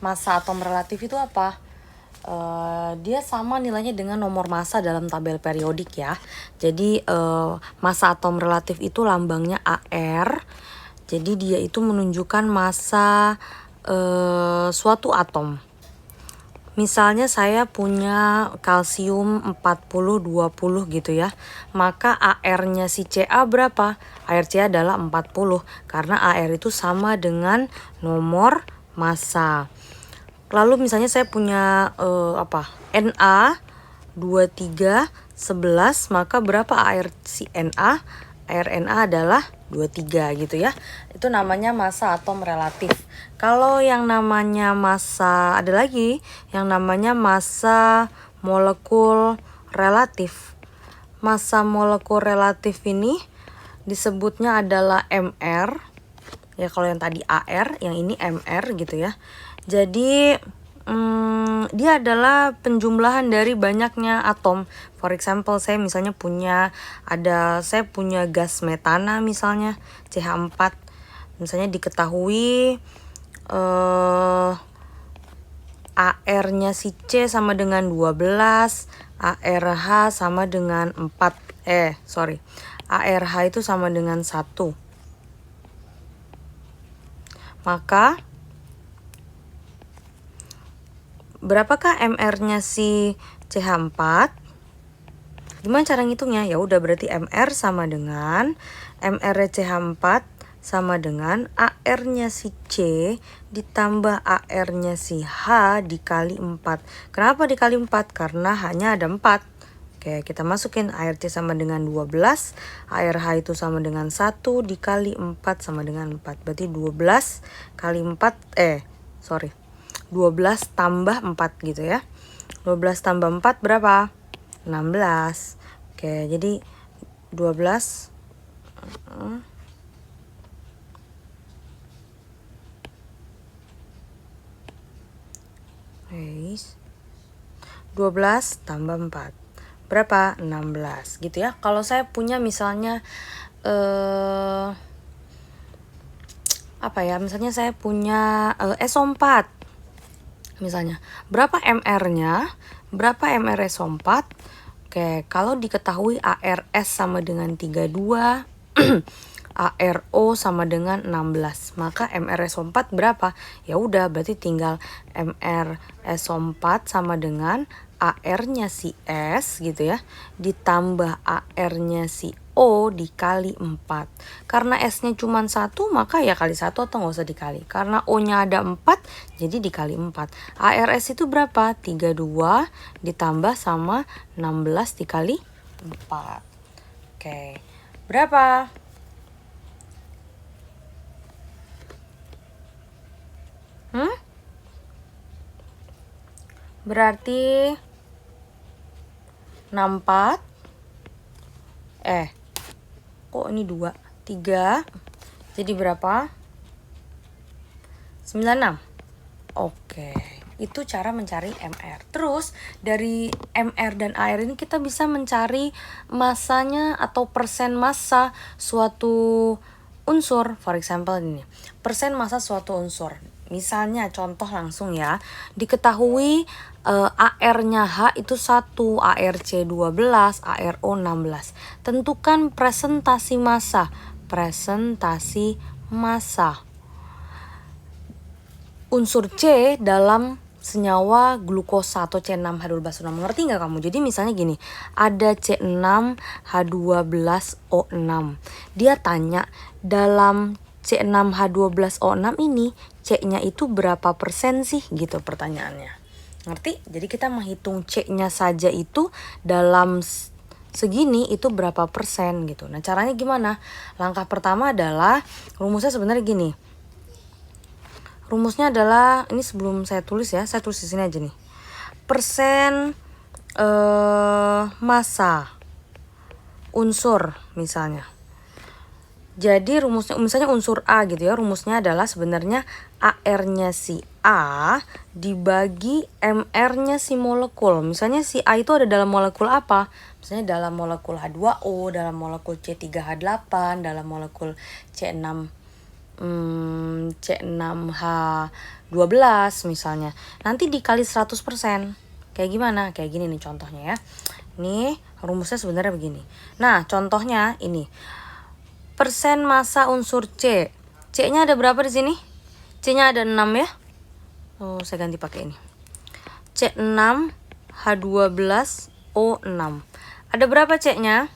Massa atom relatif itu apa? Dia sama nilainya dengan nomor massa dalam tabel periodik ya. Jadi massa atom relatif itu lambangnya AR. Jadi dia itu menunjukkan massa suatu atom. Misalnya saya punya kalsium 40-20 gitu ya. Maka AR-nya si Ca berapa? AR Ca adalah 40 karena AR itu sama dengan nomor massa. Lalu misalnya saya punya Na 23 11, maka berapa AR si Na? AR Na adalah 23 gitu ya. Itu namanya massa atom relatif. Kalau yang namanya massa, ada lagi yang namanya massa molekul relatif. Massa molekul relatif ini disebutnya adalah Mr. Ya kalau yang tadi AR, yang ini Mr gitu ya. Jadi dia adalah penjumlahan dari banyaknya atom. For example, saya misalnya punya gas metana misalnya CH4. Misalnya diketahui AR-nya si C sama dengan 12, ARH sama dengan 4. ARH itu sama dengan 1. Maka berapakah MR-nya si CH4? Gimana cara ngitungnya? Ya udah, berarti MR sama dengan MR CH4 sama dengan AR-nya si C ditambah AR-nya si H dikali 4. Kenapa dikali 4? Karena hanya ada 4. Oke, kita masukin ARC sama dengan 12, ARH itu sama dengan 1 dikali 4 sama dengan 4. Berarti 12 kali 4, 12 tambah 4 gitu ya. 12 tambah 4 berapa? 16. Oke, jadi 12 12 tambah 4 berapa? 16 gitu ya. Kalau saya punya misalnya misalnya saya punya SO4 misalnya, berapa MR-nya? Berapa MR SO4? Oke, kalau diketahui ARS sama dengan 32 ARO sama dengan 16, maka MR SO4 berapa? Ya udah, berarti tinggal MR SO4 sama dengan AR-nya si S gitu ya, ditambah AR-nya si O dikali 4. Karena S-nya cuma 1, maka ya kali 1 atau nggak usah dikali. Karena O-nya ada 4, jadi dikali 4. ARS itu berapa? 32 ditambah sama 16 dikali 4. Oke, berapa? Berarti 64. Kok ini 2? 3. Jadi berapa? 96. Oke, itu cara mencari MR. Terus dari MR dan AR ini kita bisa mencari massanya atau persen massa suatu unsur. For example ini, persen massa suatu unsur. Misalnya contoh langsung ya, diketahui AR-nya H itu 1, ARC 12, ARO 16. Tentukan presentasi massa. Presentasi massa unsur C dalam senyawa glukosa atau C6H12O6. Ngerti nggak kamu? Jadi misalnya gini, ada C6H12O6. Dia tanya, dalam C6H12O6 ini C-nya itu berapa persen sih? Gitu pertanyaannya. Ngerti? Jadi kita menghitung C-nya saja itu dalam segini itu berapa persen gitu. Nah, caranya gimana? Langkah pertama adalah, rumusnya sebenarnya gini. Rumusnya adalah, ini sebelum saya tulis ya, saya tulis di sini aja nih. Persen massa unsur misalnya. Jadi rumusnya misalnya unsur A gitu ya, rumusnya adalah sebenarnya AR-nya si A dibagi MR-nya si molekul. Misalnya si A itu ada dalam molekul apa? Misalnya dalam molekul H2O, dalam molekul C3H8, dalam molekul C6 C6H12 misalnya. Nanti dikali 100%. Kayak gimana? Kayak gini nih contohnya ya. Nih rumusnya sebenarnya begini. Nah contohnya ini. Persen massa unsur C. C-nya ada berapa di sini? C-nya ada 6 ya. Oh, saya ganti pakai ini. C6H12O6. Ada berapa C-nya?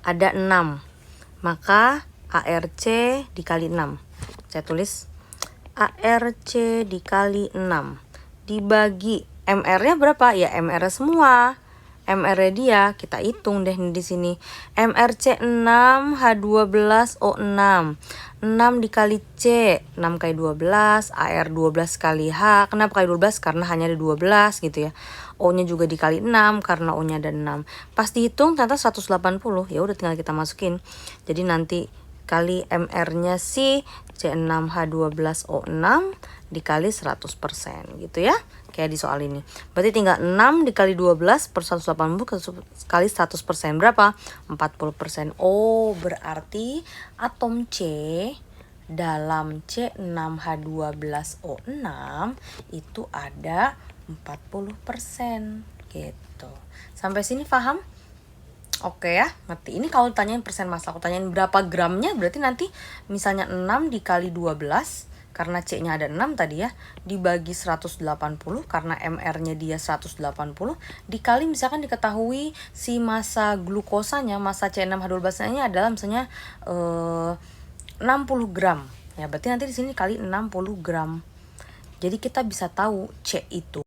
Ada 6. Maka ARC dikali 6. Saya tulis ARC dikali 6 dibagi MR-nya berapa? Ya MR-nya semua. MR-nya dia kita hitung deh nih di sini. MRC 6 H12O6. 6 dikali C, 6 kali 12, AR 12 kali H. Kenapa kali 12? Karena hanya ada 12 gitu ya. O-nya juga dikali 6 karena O-nya ada 6. Pas dihitung ternyata 180. Ya udah tinggal kita masukin. Jadi nanti kali MR-nya si C6H12O6 dikali 100% gitu ya. Kayak di soal ini. Berarti tinggal 6 dikali 12 per 180 kali 100%. Berapa? 40%. Oh, berarti atom C dalam C6H12O6 itu ada 40% gitu. Sampai sini paham? Oke ya, ngerti. Ini kalau tanyain persen massa, aku tanyain berapa gramnya, berarti nanti misalnya 6 dikali 12, karena C-nya ada 6 tadi ya, dibagi 180, karena MR-nya dia 180, dikali misalkan diketahui si massa glukosanya, massa C6H12-nya adalah misalnya 60 gram. Ya, berarti nanti di sini kali 60 gram. Jadi kita bisa tahu C itu